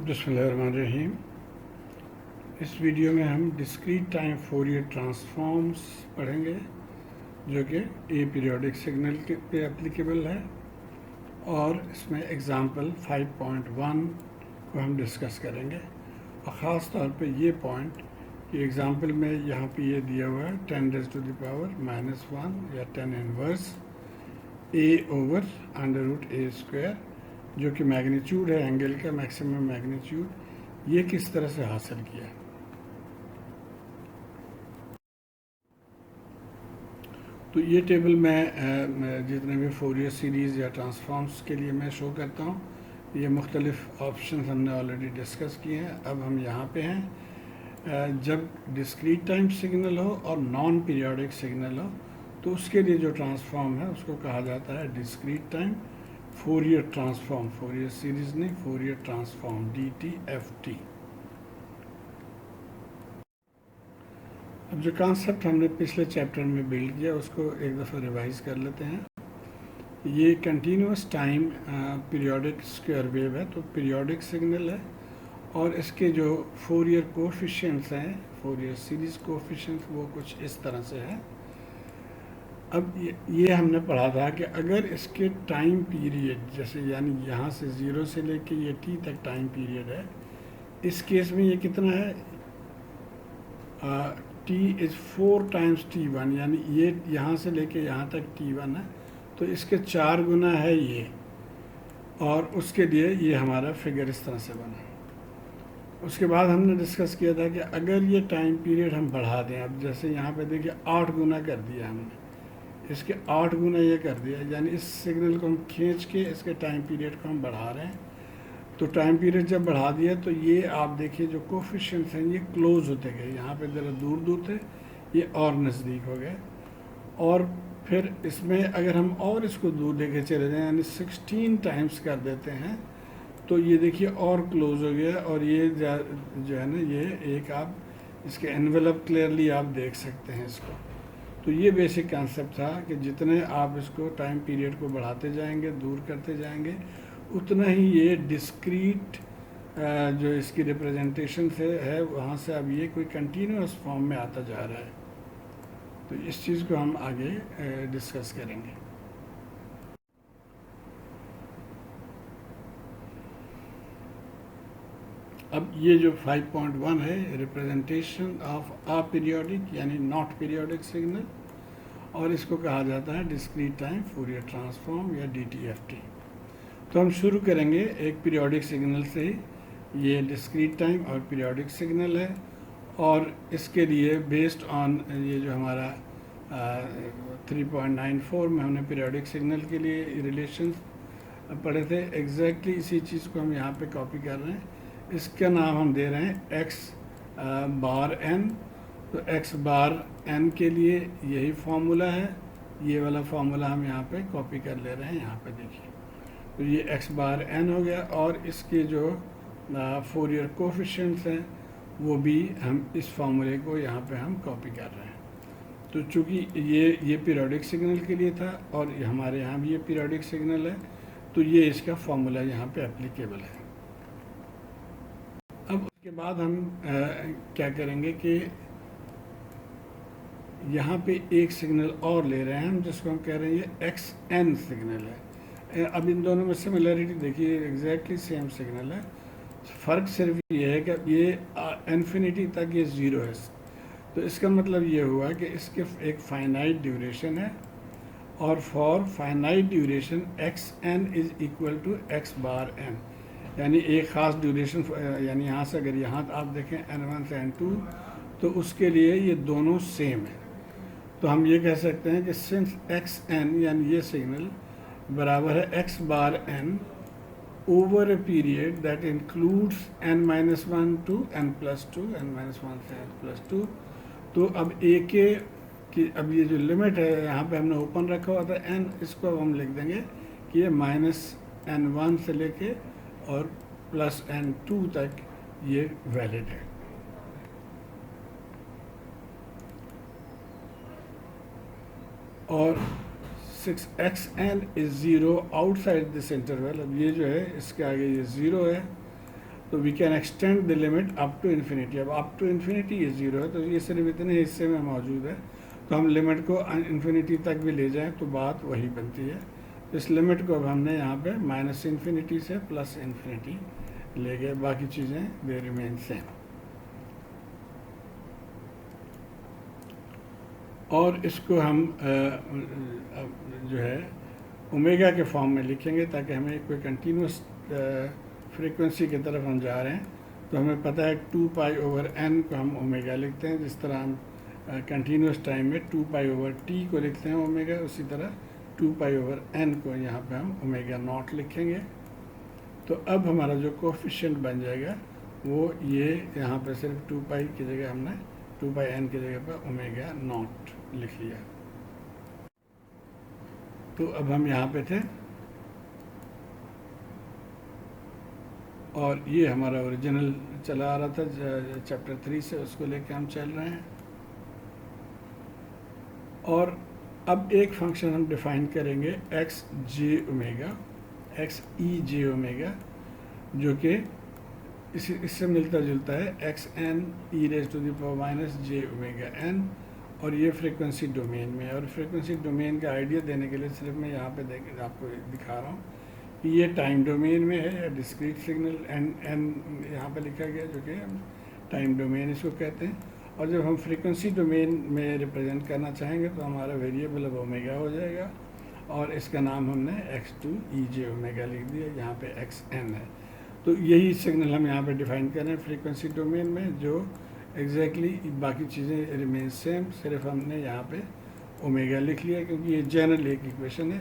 बिस्मिल्लाहिर्रहमानिर्रहीम। इस वीडियो में हम डिस्क्रीट टाइम फोरियर ट्रांसफॉर्म्स पढ़ेंगे जो कि ए पीरियोडिक सिग्नल के पे एप्लीकेबल है, और इसमें एग्ज़ाम्पल 5.1 को हम डिस्कस करेंगे। और ख़ास तौर पे ये पॉइंट कि एग्ज़ाम्पल में यहाँ पे ये दिया हुआ है 10⁻⁻1 या 10 इनवर्स ए ओवर √a², जो कि मैग्नीट्यूड है एंगल का, मैक्सिमम मैग्नीट्यूड, ये किस तरह से हासिल किया। तो ये टेबल मैं जितने भी फोरियर सीरीज़ या ट्रांसफॉर्म्स के लिए मैं शो करता हूँ, ये मुख्तलिफ़ ऑप्शन हमने ऑलरेडी डिस्कस किए हैं। अब हम यहाँ पे हैं, जब डिस्क्रीट टाइम सिग्नल हो और नॉन पीरियोडिक सिग्नल हो तो उसके लिए जो ट्रांसफॉर्म है उसको कहा जाता है discrete time Fourier transform. Fourier series नहीं, फोरियर ट्रांसफॉर्म, DTFT। अब जो कॉन्सेप्ट हमने पिछले चैप्टर में बिल्ड किया उसको एक दफ़ा रिवाइज कर लेते हैं। ये continuous time periodic square wave है, तो पीरियोडिक सिग्नल है, और इसके जो फोरियर कोफिशिएंट्स हैं, फोरियर सीरीज़ कोफिशिएंट्स, वो कुछ इस तरह से है। अब ये हमने पढ़ा था कि अगर इसके टाइम पीरियड, जैसे यानी यहाँ से 0 से लेके ये t तक टाइम पीरियड है, इस केस में ये कितना है, t इज़ 4 टाइम्स t1, यानी ये यहाँ से लेके यहाँ तक t1 है, तो इसके 4 गुना है ये, और उसके लिए ये हमारा फिगर इस तरह से बना। उसके बाद हमने डिस्कस किया था कि अगर ये टाइम पीरियड हम बढ़ा दें, अब जैसे यहाँ पे देखिए 8 गुना कर दिया हमने, इसके 8 गुना ये कर दिया, यानी इस सिग्नल को हम खींच के इसके टाइम पीरियड को हम बढ़ा रहे हैं। तो टाइम पीरियड जब बढ़ा दिया तो ये आप देखिए जो कोफिशिएंट्स हैं ये क्लोज होते गए, यहाँ पे ज़रा दूर दूर थे, ये और नज़दीक हो गए। और फिर इसमें अगर हम और इसको दूर लेके चले जाएँ, यानी 16 टाइम्स कर देते हैं, तो ये देखिए और क्लोज हो गया, और ये जो है ना, ये एक आप इसके एनवेलप क्लियरली आप देख सकते हैं इसको। तो ये बेसिक कंसेप्ट था कि जितने आप इसको टाइम पीरियड को बढ़ाते जाएंगे, दूर करते जाएंगे, उतना ही ये डिस्क्रीट जो इसकी रिप्रेजेंटेशन से है वहाँ से अब ये कोई कंटिन्यूस फॉर्म में आता जा रहा है। तो इस चीज़ को हम आगे डिस्कस करेंगे। अब ये जो 5.1 है, रिप्रेजेंटेशन ऑफ अ पीरियोडिक यानी नॉट पीरियोडिक सिग्नल, और इसको कहा जाता है डिस्क्रीट टाइम फोरियर ट्रांसफॉर्म या DTFT। तो हम शुरू करेंगे एक पीरियोडिक सिग्नल से ही। ये डिस्क्रीट टाइम और पीरियोडिक सिग्नल है, और इसके लिए बेस्ड ऑन ये जो हमारा 3.94 में हमने पीरियोडिक सिग्नल के लिए रिलेशंस पढ़े थे, एग्जैक्टली इसी चीज़ को हम यहाँ पे कॉपी कर रहे हैं। इसका नाम हम दे रहे हैं x बार n। तो x बार n के लिए यही फार्मूला है, ये वाला फार्मूला हम यहाँ पे कॉपी कर ले रहे हैं, यहाँ पे देखिए। तो ये x बार n हो गया, और इसके जो फोरियर कोफिशिएंट्स हैं वो भी हम इस फार्मूले को यहाँ पे हम कॉपी कर रहे हैं। तो चूँकि ये पीरियोडिक सिग्नल के लिए था और हमारे यहाँ भी ये पीरियोडिक सिग्नल है, तो ये इसका फार्मूला यहाँ पे एप्लीकेबल है। अब उसके बाद हम क्या करेंगे कि यहाँ पे एक सिग्नल और ले रहे हैं हम, जिसको हम कह रहे हैं ये XN सिग्नल है। अब इन दोनों में सिमिलरिटी देखिए, एग्जैक्टली सेम सिग्नल है, फ़र्क सिर्फ ये है कि ये इन्फिनिटी तक ये 0 है। तो इसका मतलब ये हुआ कि इसके एक फाइनाइट ड्यूरेशन है, और for finite duration XN is equal to x bar n, यानी एक ख़ास ड्यूरेशन, यानी यहाँ से अगर यहाँ आप देखें N1 से N2, तो उसके लिए ये दोनों सेम है। तो हम ये कह सकते हैं कि सिंस XN यानी ये सिग्नल बराबर है x bar n over a period that includes n-1 to n+2, n-1 से n+2। तो अब a के कि अब ये जो लिमिट है यहाँ पे हमने ओपन रखा हुआ था n, इसको अब हम लिख देंगे कि ये -n1 से लेके और +n2 तक ये वैलिड है। और 6xn is 0 outside this interval. अब ये जो है इसके आगे ये 0 है, तो we can extend the limit up to infinity. अब अप टू इन्फिनिटी ये ज़ीरो है, तो ये सिर्फ इतने हिस्से में मौजूद है, तो हम लिमिट को इन्फिनिटी तक भी ले जाएं तो बात वही बनती है। इस लिमिट को अब हमने यहाँ पे माइनस इन्फिनिटी से प्लस इन्फिनिटी ले गए, बाकी चीज़ें दे रिमेन सेम। और इसको हम जो है ओमेगा के फॉर्म में लिखेंगे, ताकि हमें कोई कंटिन्यूस फ्रीक्वेंसी की तरफ हम जा रहे हैं तो हमें पता है 2π/n को हम ओमेगा लिखते हैं। जिस तरह हम कंटिन्यूस टाइम में 2π/t को लिखते हैं ओमेगा, उसी तरह 2π/n को यहाँ पे हम ओमेगा नॉट लिखेंगे। तो अब हमारा जो कोफिशिएंट बन जाएगा वो ये यहाँ पे सिर्फ 2π की जगह हमने 2πn की जगह पर ओमेगा नॉट लिख लिया। तो अब हम यहाँ पे थे और ये हमारा ओरिजिनल चला आ रहा था चैप्टर 3 से, उसको लेके हम चल रहे हैं। और अब एक फंक्शन हम डिफाइन करेंगे X J omega, X E J omega, जो कि इससे मिलता जुलता है X N E raise to the power minus J omega N, और ये फ्रीक्वेंसी डोमेन में है। और फ्रीक्वेंसी डोमेन का आइडिया देने के लिए सिर्फ मैं यहाँ पे आपको दिखा रहा हूँ कि ये टाइम डोमेन में है या डिस्क्रीट सिग्नल एन यहाँ पे लिखा गया, जो कि टाइम डोमेन इसको कहते हैं। और जब हम फ्रीक्वेंसी डोमेन में रिप्रेजेंट करना चाहेंगे तो हमारा वेरिएबल अब ओमेगा हो जाएगा, और इसका नाम हमने x2 EJ ओमेगा लिख दिया, यहाँ पे xn है। तो यही सिग्नल हम यहाँ पे डिफाइन कर रहे हैं फ्रीक्वेंसी डोमेन में, जो एग्जैक्टली बाकी चीज़ें रिमेन सेम, सिर्फ हमने यहाँ पे ओमेगा लिख लिया क्योंकि ये जनरल एक इक्वेशन है।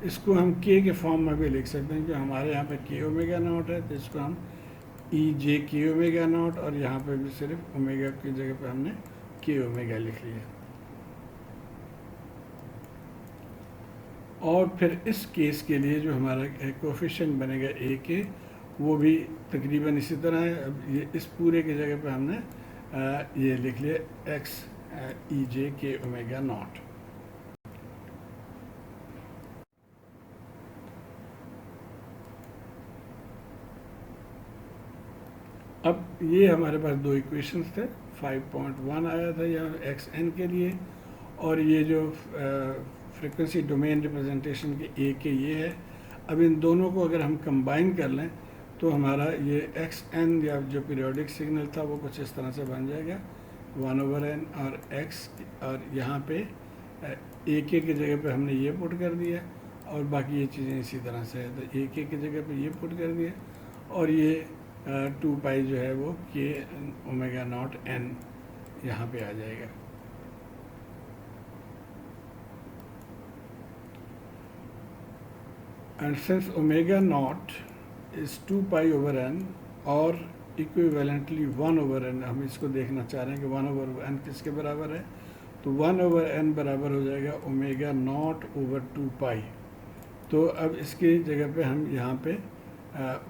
इसको हम k के फॉर्म में भी लिख सकते हैं, क्योंकि हमारे यहाँ पे k ओमेगा नॉट है, तो इसको हम EJ k ओमेगा नॉट, और यहाँ पे भी सिर्फ ओमेगा की जगह पे हमने k ओमेगा लिख लिया। और फिर इस केस के लिए जो हमारा कोफिशिएंट बनेगा a के, वो भी तकरीबन इसी तरह है। अब ये इस पूरे की जगह पे हमने ये लिख लिया x EJ k omega naught. अब ये हमारे पास दो इक्वेशंस थे, 5.1 आया था यहाँ xn के लिए, और ये जो फ्रीक्वेंसी डोमेन रिप्रेजेंटेशन के a के ये है। अब इन दोनों को अगर हम कंबाइन कर लें तो हमारा ये xn या जो पीरियोडिक सिग्नल था वो कुछ इस तरह से बन जाएगा 1/n और x, और यहाँ पे a k की जगह पे हमने ये पुट कर दिया, और बाकी ये चीज़ें इसी तरह से है। तो a k की जगह पे ये पुट कर दिया, और ये 2π जो है वो k ओमेगा नॉट n यहाँ पे आ जाएगा। And since omega naught is 2π/n और इक्विवेलेंटली 1/n, हम इसको देखना चाह रहे हैं कि 1/n किसके बराबर है, तो 1/n बराबर हो जाएगा ओमेगा नॉट ओवर 2π। तो अब इसकी जगह पे हम यहाँ पे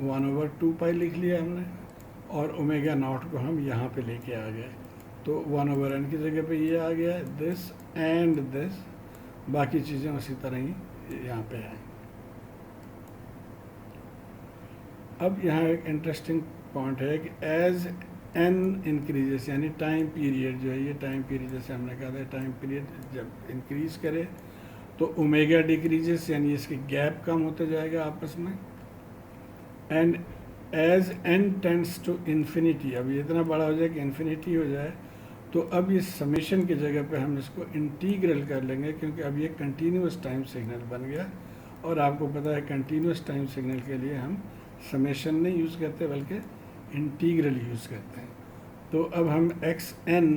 1/2π लिख लिया हमने, और ओमेगा नॉट को हम यहाँ पे लेके आ गए, तो 1/n की जगह पे ये आ गया, दिस एंड दिस, बाकी चीज़ें उसी तरह ही यहाँ पे हैं। अब यहाँ एक इंटरेस्टिंग पॉइंट है कि एज n इंक्रीजेस, यानी टाइम पीरियड जो है, ये टाइम पीरियड जैसे हमने कहा था, टाइम पीरियड जब इंक्रीज करे तो ओमेगा डिक्रीजेस, यानी इसके गैप कम होते जाएगा आपस में। And as n tends to infinity, अब ये इतना बड़ा हो जाए कि इन्फिनिटी हो जाए, तो अब ये समेशन की जगह पे हम इसको इंटीग्रल कर लेंगे, क्योंकि अब ये कंटिन्यूस टाइम सिग्नल बन गया। और आपको पता है कंटिन्यूस टाइम सिग्नल के लिए हम समेशन नहीं यूज़ करते बल्कि इंटीग्रल यूज़ करते हैं। तो अब हम xn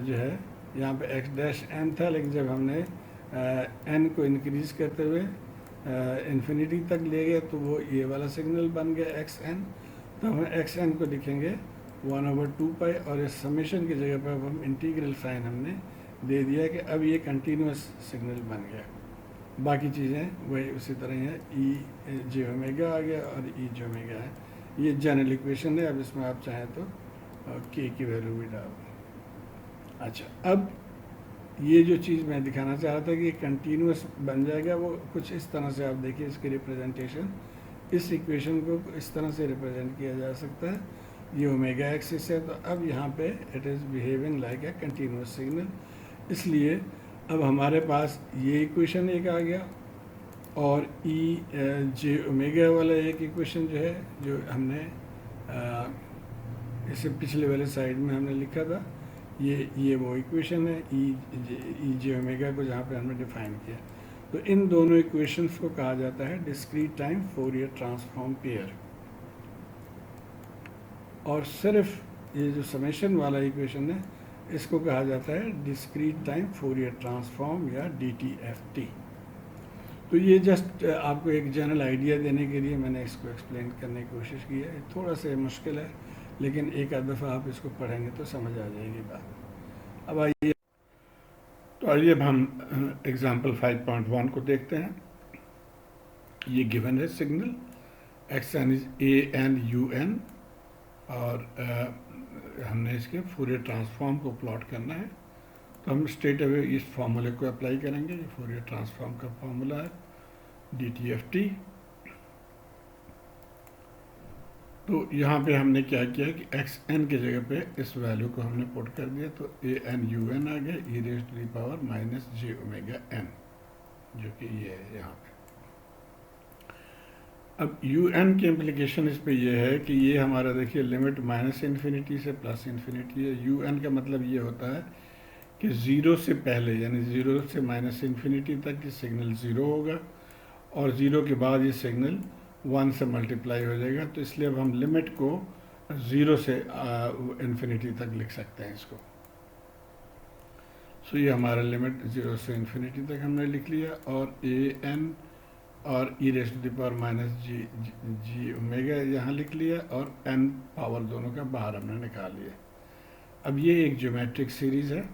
जो है यहाँ पे x'(n) था, लेकिन जब हमने n को इंक्रीज़ करते हुए इन्फिनिटी तक ले गए तो वो ये वाला सिग्नल बन गया xn। तो हम xn को लिखेंगे 1/2π, और इस समेशन की जगह पर हम इंटीग्रल साइन हमने दे दिया कि अब ये कंटिन्यूस सिग्नल बन गया। बाकी चीज़ें वही उसी तरह हैं, ई जे ओमेगा आ गया और ई जे ओमेगा है। ये जनरल इक्वेशन है। अब इसमें आप चाहें तो के की वैल्यू भी डाल दें। अच्छा, अब ये जो चीज़ मैं दिखाना चाह रहा था कि कंटिन्यूस बन जाएगा, वो कुछ इस तरह से आप देखिए इसकी रिप्रेजेंटेशन, इस इक्वेशन को इस तरह से रिप्रेजेंट किया जा सकता है, ये ओमेगा एक्सिस है, तो अब यहाँ पे it is behaving like a continuous signal. इसलिए अब हमारे पास ये इक्वेशन एक आ गया, और ई जे ओमेगा वाला एक इक्वेशन जो है, जो हमने इससे पिछले वाले साइड में हमने लिखा था, ये वो इक्वेशन है ई जे ओमेगा को जहाँ पे हमने डिफाइन किया। तो इन दोनों इक्वेशंस को कहा जाता है discrete time Fourier transform pair. और सिर्फ ये जो समेशन वाला इक्वेशन है, इसको कहा जाता है डिस्क्रीट टाइम फोरियर ट्रांसफॉर्म या DTFT। तो ये जस्ट आपको एक जनरल आइडिया देने के लिए मैंने इसको एक्सप्लेन करने की कोशिश की है। थोड़ा सा मुश्किल है, लेकिन एक आध दफ़ा आप इसको पढ़ेंगे तो समझ आ जाएगी बात। अब आइए, तो आइए अब हम एग्जाम्पल 5.1 को देखते हैं। ये गिवन है signal xn is AN UN, और हमने इसके फूरियर ट्रांसफॉर्म को प्लॉट करना है। तो हम स्ट्रेट अवे इस फार्मूले को अप्लाई करेंगे। ये फूरियर ट्रांसफॉर्म का फार्मूला है DTFT। तो यहाँ पे हमने क्या किया कि xn की जगह पे इस वैल्यू को हमने पुट कर दिया, तो AN UN आ गया e⁻ j ओमेगा n, जो कि ये है यहाँ पे। अब UN की इम्प्लीकेशन इस पे ये है कि ये हमारा देखिए लिमिट -∞ से +∞ है। UN का मतलब ये होता है कि 0 से पहले, यानी 0 से -∞ तक ये सिग्नल 0 होगा, और 0 के बाद ये सिग्नल 1 से मल्टीप्लाई हो जाएगा। तो इसलिए अब हम लिमिट को 0 से इन्फिनिटी तक लिख सकते हैं इसको। सो ये हमारा लिमिट 0 से इन्फिनिटी तक हमने लिख लिया, और AN और e⁻ जी ओमेगा यहाँ लिख लिया, और n पावर दोनों का बाहर हमने निकाल लिया। अब ये एक ज्योमेट्रिक सीरीज़ है।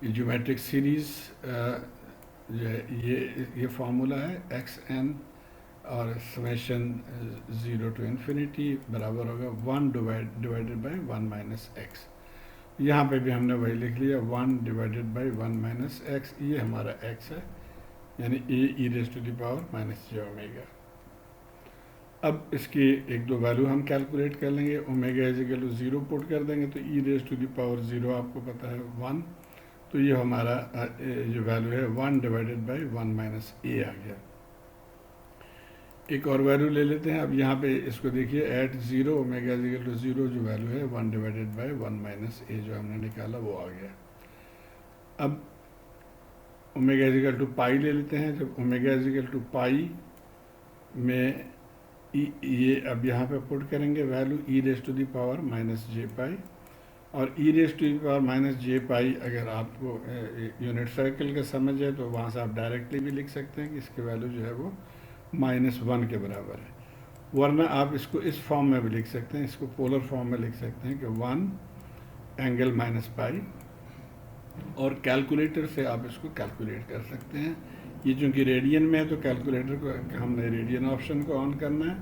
ये ज्योमेट्रिक सीरीज़ जो है, ये फार्मूला है xn और समेशन 0 to ∞ बराबर होगा 1 डिवाइडेड बाई 1 - x। यहाँ पे भी हमने वही लिख लिया 1 डिवाइडेड बाई 1 - x। ये हमारा x है, यानी e⁻ j ओमेगा। अब इसकी एक दो वैल्यू हम कैलकुलेट कर लेंगे। ओमेगा इजिकल 0 पुट कर देंगे, तो e⁻0 आपको पता है 1, तो ये हमारा जो वैल्यू है 1 डिवाइडेड बाई 1 - a आ गया। एक और वैल्यू ले लेते हैं। अब यहाँ पे इसको देखिए, एट 0 ओमेगा इजिकल 0 जो वैल्यू है 1 डिवाइडेड बाई 1 - a जो हमने निकाला वो आ गया। अब ओमेगा इजिकल टू पाई ले लेते हैं। जब ओमेगा इजिकल टू पाई में ये अब यहाँ पे पुट करेंगे वैल्यू e⁻ j पाई, और e⁻ j पाई अगर आपको यूनिट सर्कल का समझ है तो वहाँ से आप डायरेक्टली भी लिख सकते हैं कि इसकी वैल्यू जो है वो -1 के बराबर है। वरना आप इसको इस फॉर्म में भी लिख सकते हैं, इसको पोलर फॉर्म में लिख सकते हैं कि 1 एंगल -पाई, और कैलकुलेटर से आप इसको कैलकुलेट कर सकते हैं। ये चूँकि रेडियन में है तो कैलकुलेटर को हमने रेडियन ऑप्शन को ऑन करना है।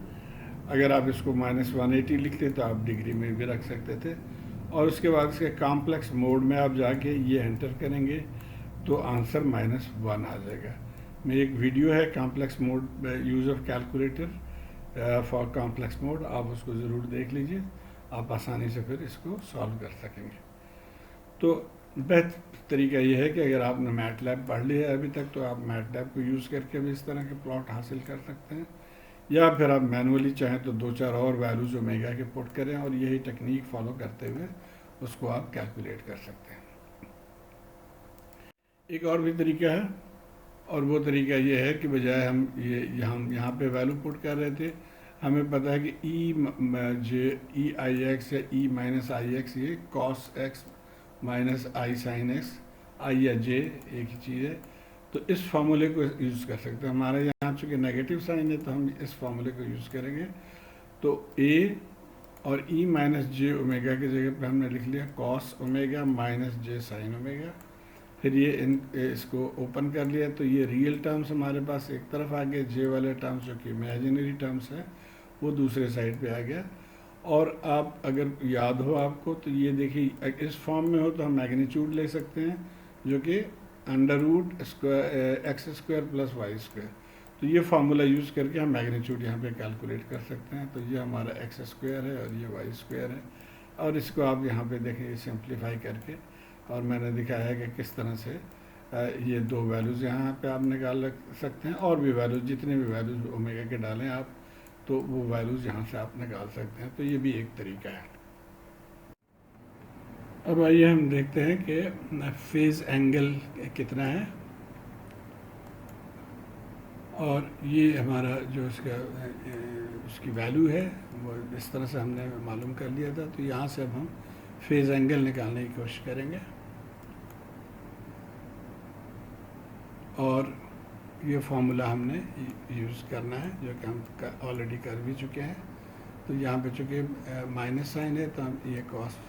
अगर आप इसको -180 लिखते तो आप डिग्री में भी रख सकते थे, और उसके बाद इसके कॉम्प्लेक्स मोड में आप जाके ये एंटर करेंगे तो आंसर -1 आ जाएगा। मेरी एक वीडियो है complex mode use of calculator for complex mode, आप उसको ज़रूर देख लीजिए, आप आसानी से फिर इसको सॉल्व कर सकेंगे। तो बेहतर तरीका ये है कि अगर आपने मैटलैब पढ़ लिया है अभी तक, तो आप मैटलैब को यूज़ करके भी इस तरह के प्लॉट हासिल कर सकते हैं, या फिर आप मैनुअली चाहें तो 2-4 और वैल्यूज़ ओमेगा के पुट करें और यही टेक्निक फॉलो करते हुए उसको आप कैलकुलेट कर सकते हैं। एक और भी तरीका है, और वो तरीका ये है कि बजाय हम यहाँ पे वैल्यू पुट कर रहे थे, हमें पता है कि e⁻ix या e⁻ix ये cos x माइनस आई साइन एक्स, आई या जे एक ही चीज़ है, तो इस फार्मूले को यूज़ कर सकते हैं। हमारे यहाँ चूँकि नेगेटिव साइन है तो हम इस फार्मूले को यूज़ करेंगे। तो a और e⁻j ओमेगा की जगह पे हमने लिख लिया cos omega -j sin omega. फिर ये इसको ओपन कर लिया, तो ये रियल टर्म्स हमारे पास एक तरफ आ गए, जे वाले टर्म्स जो कि इमेजिनरी टर्म्स है वो दूसरे साइड पे आ गया। और आप अगर याद हो आपको तो ये देखिए इस फॉर्म में हो तो हम मैग्नीट्यूड ले सकते हैं, जो कि √x² + y²। तो ये फार्मूला यूज़ करके हम मैग्नीट्यूड यहाँ पे कैलकुलेट कर सकते हैं। तो ये हमारा एक्स स्क्वायर है और ये वाई स्क्वायर है, और इसको आप यहाँ पे देखिए सिंप्लीफाई करके, और मैंने दिखाया है कि किस तरह से ये दो वैल्यूज़ यहाँ पे आप निकाल सकते हैं, और भी वैल्यूज़ जितने भी वैल्यूज़ ओमेगा के डालें आप, तो वो वैल्यूज़ यहाँ से आप निकाल सकते हैं। तो ये भी एक तरीका है। अब आइए हम देखते हैं कि फेज़ एंगल कितना है, और ये हमारा जो उसकी वैल्यू है वो इस तरह से हमने मालूम कर लिया था। तो यहाँ से अब हम फेज़ एंगल निकालने की कोशिश करेंगे, और ये फार्मूला हमने यूज़ करना है जो कि हम ऑलरेडी कर भी चुके हैं। तो यहाँ पे चूँकि माइनस साइन है तो हम ये कॉस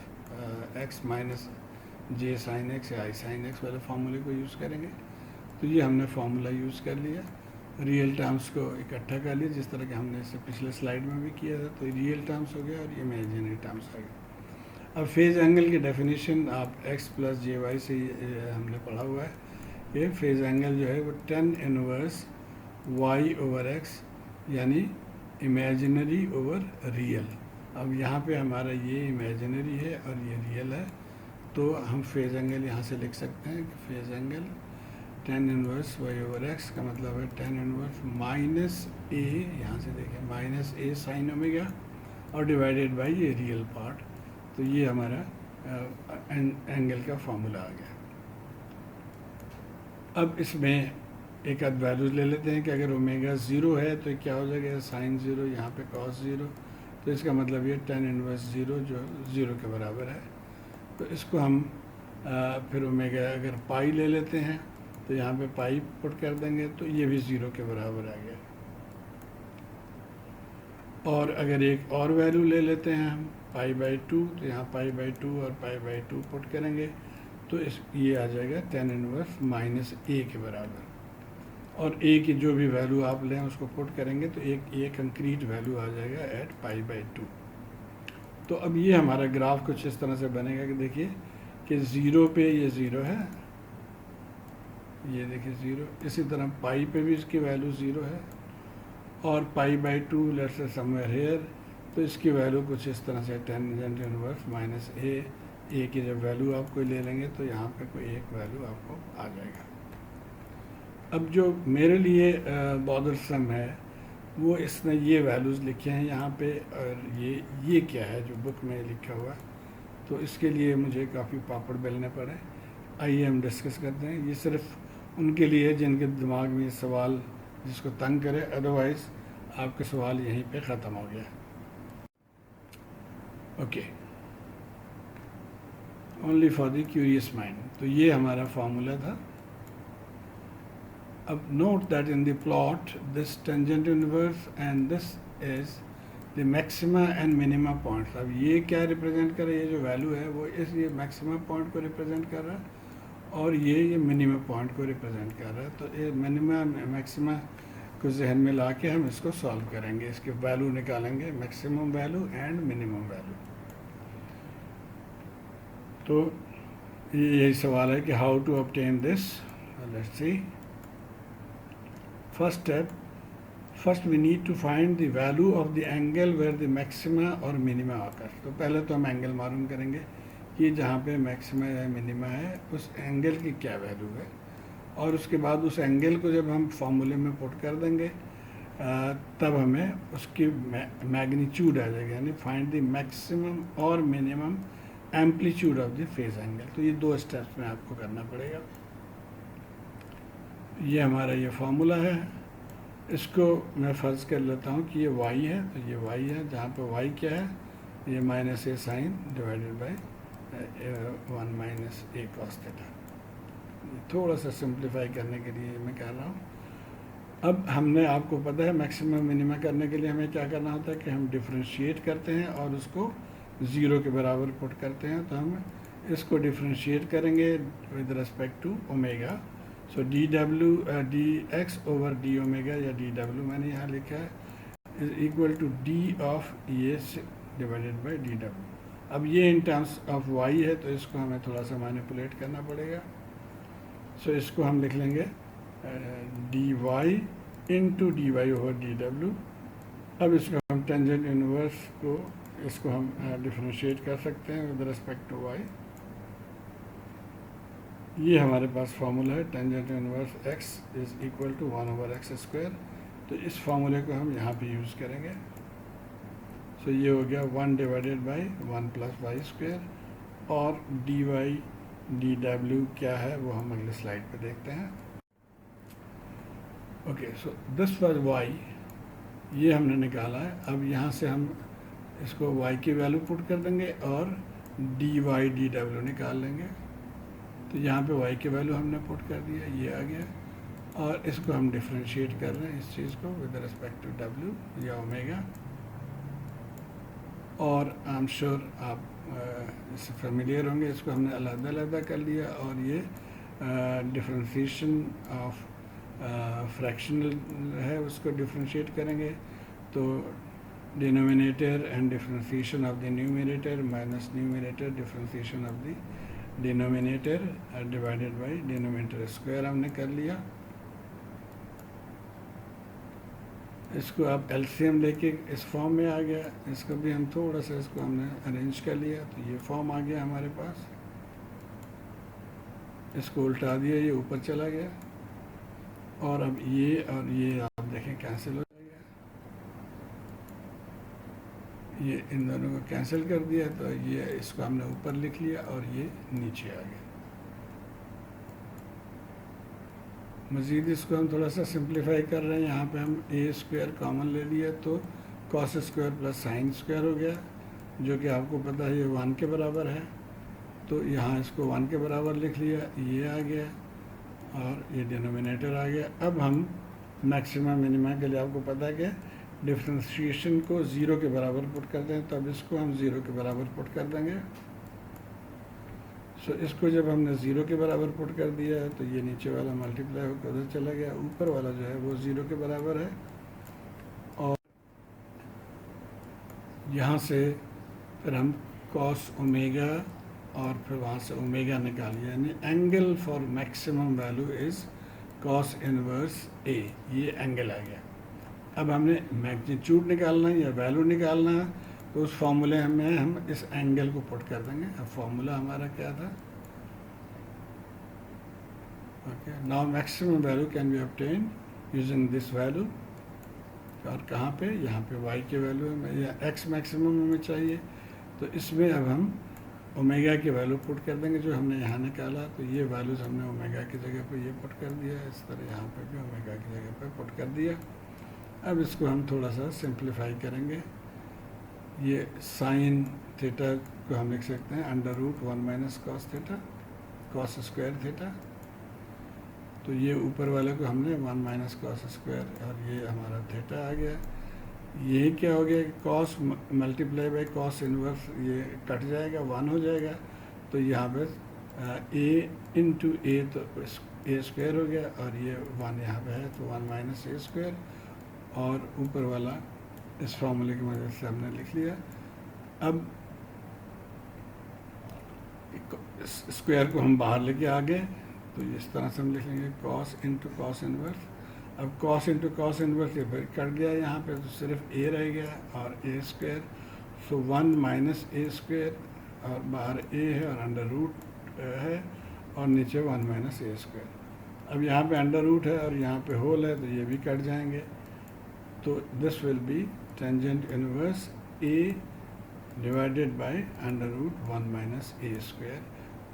एक्स माइनस जे साइन एक्स या आई साइन एक्स वाले फार्मूले को यूज़ करेंगे। तो ये हमने फार्मूला यूज़ कर लिया, रियल टर्म्स को इकट्ठा कर लिया जिस तरह के हमने इससे पिछले स्लाइड में भी किया था। तो रियल टर्म्स हो गया और इमेजिनरी टर्म्स हो गया। अब फेज़ एंगल की डेफिनेशन आप x प्लस जे वाई से हमने पढ़ा हुआ है। ये फेज़ एंगल जो है वो tan inverse y over x, यानी इमेजिनरी ओवर रियल। अब यहाँ पे हमारा ये इमेजिनरी है और ये रियल है, तो हम फेज़ एंगल यहाँ से लिख सकते हैं कि phase angle tan inverse y over x का मतलब है tan इनवर्स माइनस a, यहाँ से देखें माइनस a साइन ओमेगा, और डिवाइडेड बाई ये रियल पार्ट। तो ये हमारा एंगल का फार्मूला आ गया। अब इसमें एक आध वैल्यूज ले लेते हैं कि अगर ओमेगा ज़ीरो है तो क्या हो जाएगा, साइन ज़ीरो, यहाँ पे कॉस ज़ीरो, तो इसका मतलब ये tan इनवर्स ज़ीरो जो ज़ीरो के बराबर है। तो इसको हम फिर ओमेगा अगर पाई ले लेते हैं तो यहाँ पे पाई पुट कर देंगे, तो ये भी ज़ीरो के बराबर आ गया। और अगर एक और वैल्यू ले लेते हैं हम पाई बाई टू, तो यहाँ पाई बाई टू और पाई बाई टू पुट करेंगे तो ये आ जाएगा tan इनवर्स माइनस a के बराबर। और a की जो भी वैल्यू आप लें उसको पुट करेंगे तो एक कंक्रीट वैल्यू आ जाएगा एट पाई बाई टू। तो अब ये हमारा ग्राफ कुछ इस तरह से बनेगा कि देखिए कि ज़ीरो पे ये ज़ीरो है, ये देखिए ज़ीरो, इसी तरह पाई पे भी इसकी वैल्यू ज़ीरो है, और pi by two let's say somewhere here, तो इसकी वैल्यू कुछ इस तरह से टेंजेंट इनवर्स माइनस ए की जब वैल्यू आप कोई ले लेंगे तो यहाँ पे कोई एक वैल्यू आपको आ जाएगा। अब जो मेरे लिए बॉदरसम है वो इसने ये वैल्यूज़ लिखे हैं यहाँ पे, और ये क्या है जो बुक में लिखा हुआ, तो इसके लिए मुझे काफ़ी पापड़ बेलने पड़े। आइए हम डिस्कस करते हैं। ये सिर्फ उनके लिए जिनके दिमाग में सवाल जिसको तंग करे, अदरवाइज़ आपका सवाल यहीं पे ख़त्म हो गया। Okay, only for the curious mind. तो ये हमारा फार्मूला था। अब note that in the plot this tangent inverse and this is the maxima and minima points. अब ये क्या रिप्रेजेंट कर रहा है, ये जो वैल्यू है वो ये मैक्सिमा पॉइंट को रिप्रेजेंट कर रहा है, और ये मिनिमा पॉइंट को रिप्रेजेंट कर रहा है। तो ये मिनिमा मैक्सिमा को जहन में ला के हम इसको सॉल्व करेंगे, इसके वैल्यू निकालेंगे, maximum value and minimum value. तो यही सवाल है कि how to obtain this. Let's see. First step, first we need to find the value of the angle where the maxima और मिनिमा आकर। तो पहले तो हम एंगल मालूम करेंगे कि जहाँ पे मैक्सिमा या मिनिमा है उस एंगल की क्या वैल्यू है, और उसके बाद उस एंगल को जब हम फार्मूले में पुट कर देंगे तब हमें उसकी मैग्नीट्यूड आ जाएगा, यानी फाइंड द मैक्सिमम और minimum amplitude of the phase angle. तो ये दो स्टेप्स में आपको करना पड़ेगा। ये हमारा ये फार्मूला है, इसको मैं फ़र्ज़ कर लेता हूँ कि ये y है, तो ये y है, जहाँ पे y क्या है, ये minus A sine divided by 1 minus A cos theta. थोड़ा सा सिंप्लीफाई करने के लिए मैं कह रहा हूँ। अब हमने, आपको पता है मैक्सिमम मिनिमा करने के लिए हमें क्या करना होता है कि हम डिफ्रेंशिएट करते हैं और उसको ज़ीरो के बराबर पुट करते हैं। तो हम इसको डिफ्रेंशिएट करेंगे with respect to omega. So D W D X over D omega, या डी डब्ल्यू मैंने यहाँ लिखा है, is equal to D of ये डिवाइडेड बाई डी डब्ल्यू। अब ये इन टर्म्स ऑफ वाई है, तो इसको हमें थोड़ा सा मैनिपुलेट करना पड़ेगा। सो इसको हम लिख लेंगे D Y into D Y over D W. अब इसको हम टेंजेंट इनवर्स को इसको हम डिफ्रेंशिएट कर सकते हैं विद रिस्पेक्ट टू वाई। ये हमारे पास फार्मूला है, tangent inverse X is equal to 1 over X square. तो इस फार्मूले को हम यहाँ पे यूज़ करेंगे। सो ये हो गया 1 divided by 1 plus Y square, और डी वाई डी डब्ल्यू क्या है वो हम अगले स्लाइड पे देखते हैं। Okay, so this was Y, ये हमने निकाला है। अब यहाँ से हम इसको वाई की वैल्यू पुट कर देंगे और डी वाई डी डब्ल्यू निकाल लेंगे। तो यहाँ पे वाई की वैल्यू हमने पुट कर दिया, ये आ गया, और इसको हम डिफ्रेंशिएट कर रहे हैं इस चीज़ को विद रिस्पेक्ट टू डब्ल्यू या ओमेगा। और आई एम श्योर आप इससे फेमिलियर होंगे, इसको हमने अलग-अलग कर लिया, और ये डिफ्रेंशिएशन ऑफ फ्रैक्शनल है, उसको डिफ्रेंशिएट करेंगे। तो denominator and differentiation of the numerator minus numerator differentiation of the denominator divided by denominator square हमने कर लिया। इसको आप एलसीएम लेके इस फॉर्म में आ गया, इसको भी हम थोड़ा सा इसको हमने अरेंज कर लिया, तो ये फॉर्म आ गया हमारे पास। इसको उल्टा दिया, ये ऊपर चला गया, और अब ये और ये आप देखें कैंसिल हो जाएगा। ये इन दोनों को कैंसिल कर दिया, तो ये इसको हमने ऊपर लिख लिया और ये नीचे आ गया। मज़ीद इसको हम थोड़ा सा सिंप्लीफाई कर रहे हैं। यहाँ पे हम ए स्क्वायर कॉमन ले लिया, तो cos square plus sine square हो गया, जो कि आपको पता है ये 1 के बराबर है। तो यहाँ इसको 1 के बराबर लिख लिया, ये आ गया, और ये डिनोमिनेटर आ गया। अब हम मैक्सिमम मिनिमा के लिए आपको पता है कि डिफ्रेंशिएशन को 0 के बराबर पुट कर दें, तो अब इसको हम 0 के बराबर पुट कर देंगे। सो इसको जब हमने 0 के बराबर पुट कर दिया है, तो ये नीचे वाला मल्टीप्लाई होकर उधर चला गया, ऊपर वाला जो है वो 0 के बराबर है। और यहाँ से फिर हम कॉस ओमेगा और फिर वहाँ से ओमेगा निकालिए, यानी angle for maximum value is cos inverse A, ये एंगल आ गया। अब हमने मैग्नीट्यूड निकालना है या वैल्यू निकालना है, तो उस फॉर्मूले में हम इस एंगल को पुट कर देंगे। अब फॉर्मूला हमारा क्या था? Okay, now maximum value can be obtain using this value. और कहाँ पे? यहाँ पे y की वैल्यू हमें या x मैक्सिमम हमें चाहिए, तो इसमें अब हम ओमेगा की वैल्यू पुट कर देंगे जो हमने यहाँ निकाला। तो ये वैल्यूज हमने ओमेगा की जगह पे ये पुट कर दिया, इस तरह यहाँ पे भी ओमेगा की जगह पे पुट कर दिया। अब इसको हम थोड़ा सा सिंप्लीफाई करेंगे। ये साइन थीटा को हम लिख सकते हैं under root 1 minus cos theta, cos square theta. तो ये ऊपर वाले को हमने 1 माइनस कॉस स्क्वायर, और ये हमारा थीटा आ गया। ये क्या हो गया? Cos multiply by cos inverse, ये कट जाएगा, 1 हो जाएगा। तो यहाँ पे ए इंटू ए, तो ए स्क्वायर हो गया, और ये 1 यहाँ पे है, तो 1 माइनस ए स्क्वायर, और ऊपर वाला इस फॉर्मूले की मदद से हमने लिख लिया। अब स्क्वायर को हम बाहर लेके आ गए, तो इस तरह से हम लिखेंगे कॉस इंटू कॉस इनवर्स। अब कॉस इंटू कॉस इनवर्स ये फिर कट गया यहाँ पे, तो सिर्फ ए रह गया और ए square. So 1 minus A square, और बाहर ए है और अंडर रूट है, और नीचे 1 माइनस ए स्क्वायर। अब यहाँ पे अंडर रूट है और यहाँ पे होल है, तो ये भी कट जाएंगे। तो this will be tangent inverse A divided by under root 1 minus A square.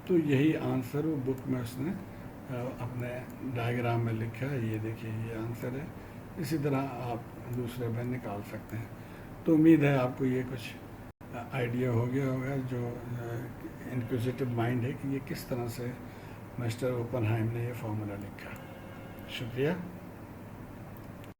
तो यही आंसर वो बुक में उसने अपने डायग्राम में लिखा है। ये देखिए, ये आंसर है। इसी तरह आप दूसरे में निकाल सकते हैं। तो उम्मीद है आपको ये कुछ आइडिया हो गया होगा, जो इंक्विजिटिव माइंड है, कि ये किस तरह से मिस्टर ओपनहाइम ने ये फार्मूला लिखा। शुक्रिया।